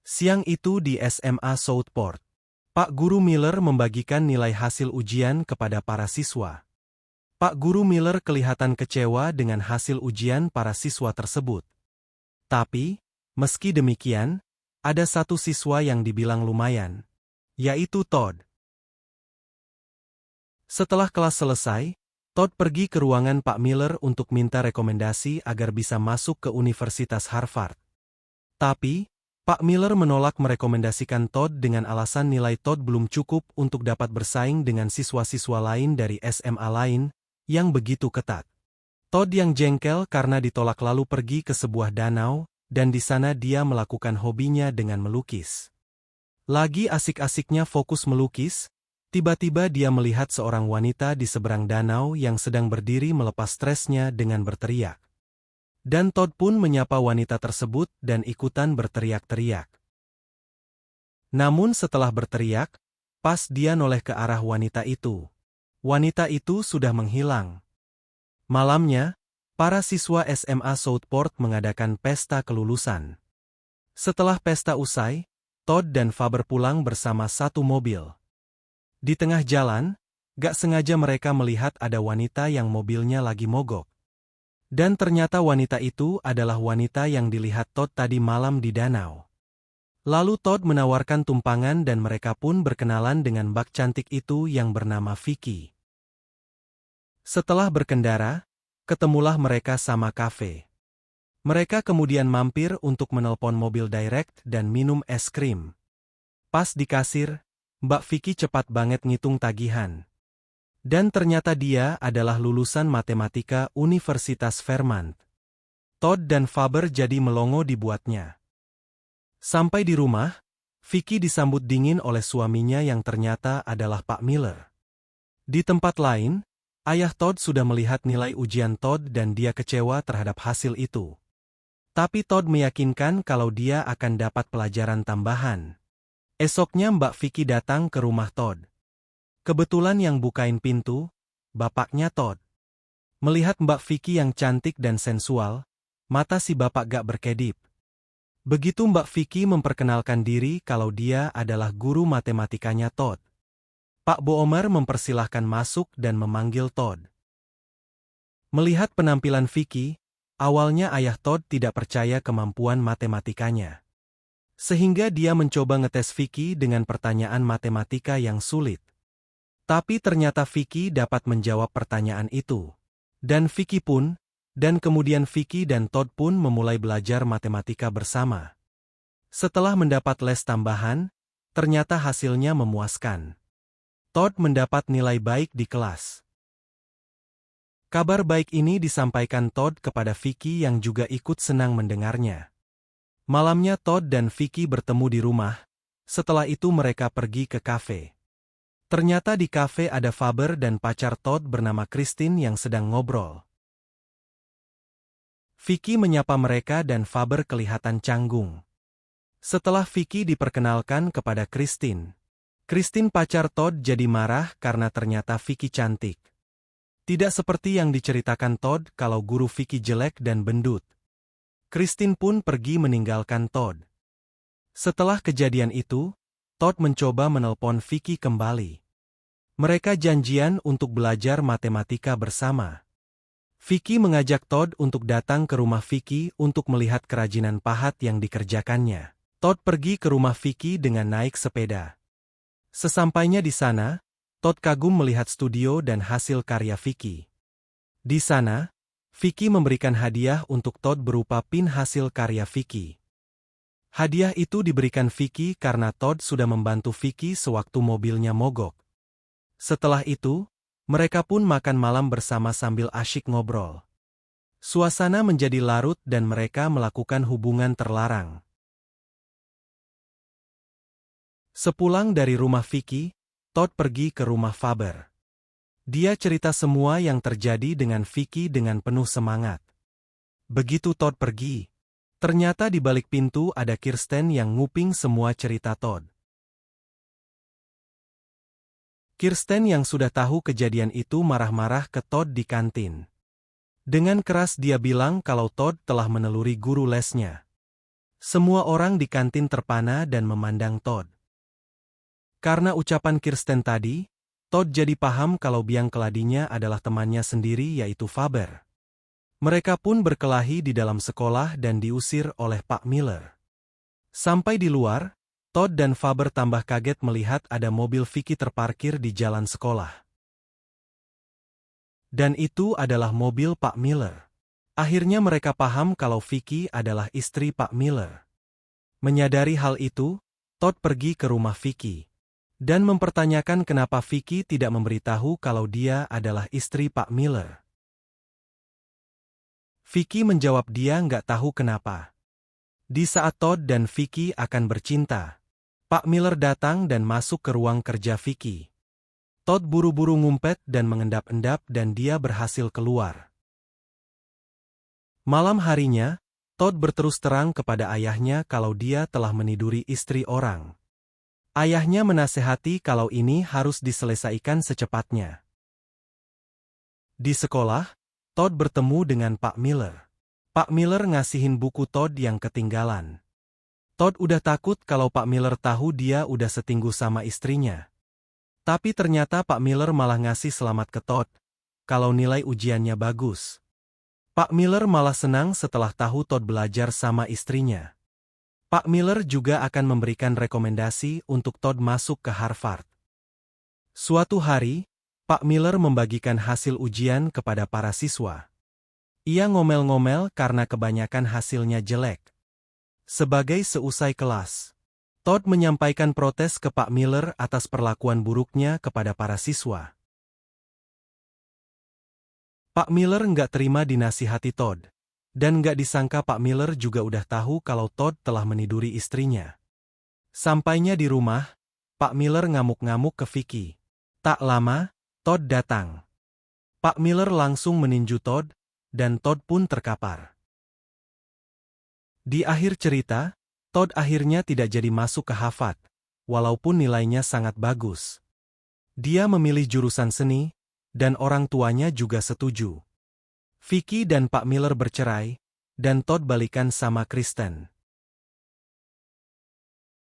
Siang itu di SMA Southport, Pak Guru Miller membagikan nilai hasil ujian kepada para siswa. Pak Guru Miller kelihatan kecewa dengan hasil ujian para siswa tersebut. Tapi, meski demikian, ada satu siswa yang dibilang lumayan, yaitu Todd. Setelah kelas selesai, Todd pergi ke ruangan Pak Miller untuk minta rekomendasi agar bisa masuk ke Universitas Harvard. Tapi, Pak Miller menolak merekomendasikan Todd dengan alasan nilai Todd belum cukup untuk dapat bersaing dengan siswa-siswa lain dari SMA lain yang begitu ketat. Todd yang jengkel karena ditolak lalu pergi ke sebuah danau, dan di sana dia melakukan hobinya dengan melukis. Lagi asik-asiknya fokus melukis, tiba-tiba dia melihat seorang wanita di seberang danau yang sedang berdiri melepas stresnya dengan berteriak. Dan Todd pun menyapa wanita tersebut dan ikutan berteriak-teriak. Namun setelah berteriak, pas dia noleh ke arah wanita itu sudah menghilang. Malamnya, para siswa SMA Southport mengadakan pesta kelulusan. Setelah pesta usai, Todd dan Faber pulang bersama satu mobil. Di tengah jalan, gak sengaja mereka melihat ada wanita yang mobilnya lagi mogok. Dan ternyata wanita itu adalah wanita yang dilihat Todd tadi malam di danau. Lalu Todd menawarkan tumpangan dan mereka pun berkenalan dengan bak cantik itu yang bernama Vicky. Setelah berkendara, ketemulah mereka sama kafe. Mereka kemudian mampir untuk menelpon mobil direct dan minum es krim. Pas di kasir, Mbak Vicky cepat banget ngitung tagihan. Dan ternyata dia adalah lulusan matematika Universitas Vermont. Todd dan Faber jadi melongo dibuatnya. Sampai di rumah, Vicky disambut dingin oleh suaminya yang ternyata adalah Pak Miller. Di tempat lain, ayah Todd sudah melihat nilai ujian Todd dan dia kecewa terhadap hasil itu. Tapi Todd meyakinkan kalau dia akan dapat pelajaran tambahan. Esoknya Mbak Vicky datang ke rumah Todd. Kebetulan yang bukain pintu, bapaknya Todd. Melihat Mbak Vicky yang cantik dan sensual, mata si bapak gak berkedip. Begitu Mbak Vicky memperkenalkan diri kalau dia adalah guru matematikanya Todd. Pak Boomar mempersilahkan masuk dan memanggil Todd. Melihat penampilan Vicky, awalnya ayah Todd tidak percaya kemampuan matematikanya. Sehingga dia mencoba ngetes Vicky dengan pertanyaan matematika yang sulit. Tapi ternyata Vicky dapat menjawab pertanyaan itu. Dan Vicky pun, dan kemudian Vicky dan Todd pun memulai belajar matematika bersama. Setelah mendapat les tambahan, ternyata hasilnya memuaskan. Todd mendapat nilai baik di kelas. Kabar baik ini disampaikan Todd kepada Vicky yang juga ikut senang mendengarnya. Malamnya Todd dan Vicky bertemu di rumah, setelah itu mereka pergi ke kafe. Ternyata di kafe ada Faber dan pacar Todd bernama Christine yang sedang ngobrol. Vicky menyapa mereka dan Faber kelihatan canggung. Setelah Vicky diperkenalkan kepada Christine, pacar Todd jadi marah karena ternyata Vicky cantik. Tidak seperti yang diceritakan Todd kalau guru Vicky jelek dan bendut. Christine pun pergi meninggalkan Todd. Setelah kejadian itu, Todd mencoba menelpon Vicky kembali. Mereka janjian untuk belajar matematika bersama. Vicky mengajak Todd untuk datang ke rumah Vicky untuk melihat kerajinan pahat yang dikerjakannya. Todd pergi ke rumah Vicky dengan naik sepeda. Sesampainya di sana, Todd kagum melihat studio dan hasil karya Vicky. Di sana, Vicky memberikan hadiah untuk Todd berupa pin hasil karya Vicky. Hadiah itu diberikan Vicky karena Todd sudah membantu Vicky sewaktu mobilnya mogok. Setelah itu, mereka pun makan malam bersama sambil asyik ngobrol. Suasana menjadi larut dan mereka melakukan hubungan terlarang. Sepulang dari rumah Vicky, Todd pergi ke rumah Faber. Dia cerita semua yang terjadi dengan Vicky dengan penuh semangat. Begitu Todd pergi, ternyata di balik pintu ada Kirsten yang nguping semua cerita Todd. Kirsten yang sudah tahu kejadian itu marah-marah ke Todd di kantin. Dengan keras dia bilang kalau Todd telah meneluri guru lesnya. Semua orang di kantin terpana dan memandang Todd. Karena ucapan Kirsten tadi, Todd jadi paham kalau biang keladinya adalah temannya sendiri yaitu Faber. Mereka pun berkelahi di dalam sekolah dan diusir oleh Pak Miller. Sampai di luar, Todd dan Faber tambah kaget melihat ada mobil Vicky terparkir di jalan sekolah. Dan itu adalah mobil Pak Miller. Akhirnya mereka paham kalau Vicky adalah istri Pak Miller. Menyadari hal itu, Todd pergi ke rumah Vicky dan mempertanyakan kenapa Vicky tidak memberitahu kalau dia adalah istri Pak Miller. Vicky menjawab dia nggak tahu kenapa. Di saat Todd dan Vicky akan bercinta, Pak Miller datang dan masuk ke ruang kerja Vicky. Todd buru-buru ngumpet dan mengendap-endap dan dia berhasil keluar. Malam harinya, Todd berterus terang kepada ayahnya kalau dia telah meniduri istri orang. Ayahnya menasehati kalau ini harus diselesaikan secepatnya. Di sekolah, Todd bertemu dengan Pak Miller. Pak Miller ngasihin buku Todd yang ketinggalan. Todd udah takut kalau Pak Miller tahu dia udah setingguh sama istrinya. Tapi ternyata Pak Miller malah ngasih selamat ke Todd kalau nilai ujiannya bagus. Pak Miller malah senang setelah tahu Todd belajar sama istrinya. Pak Miller juga akan memberikan rekomendasi untuk Todd masuk ke Harvard. Suatu hari, Pak Miller membagikan hasil ujian kepada para siswa. Ia ngomel-ngomel karena kebanyakan hasilnya jelek. Sebagai seusai kelas, Todd menyampaikan protes ke Pak Miller atas perlakuan buruknya kepada para siswa. Pak Miller nggak terima dinasihati Todd, dan nggak disangka Pak Miller juga udah tahu kalau Todd telah meniduri istrinya. Sampainya di rumah, Pak Miller ngamuk-ngamuk ke Vicky. Tak lama, Todd datang. Pak Miller langsung meninju Todd, dan Todd pun terkapar. Di akhir cerita, Todd akhirnya tidak jadi masuk ke Harvard, walaupun nilainya sangat bagus. Dia memilih jurusan seni, dan orang tuanya juga setuju. Vicky dan Pak Miller bercerai, dan Todd balikan sama Kristen.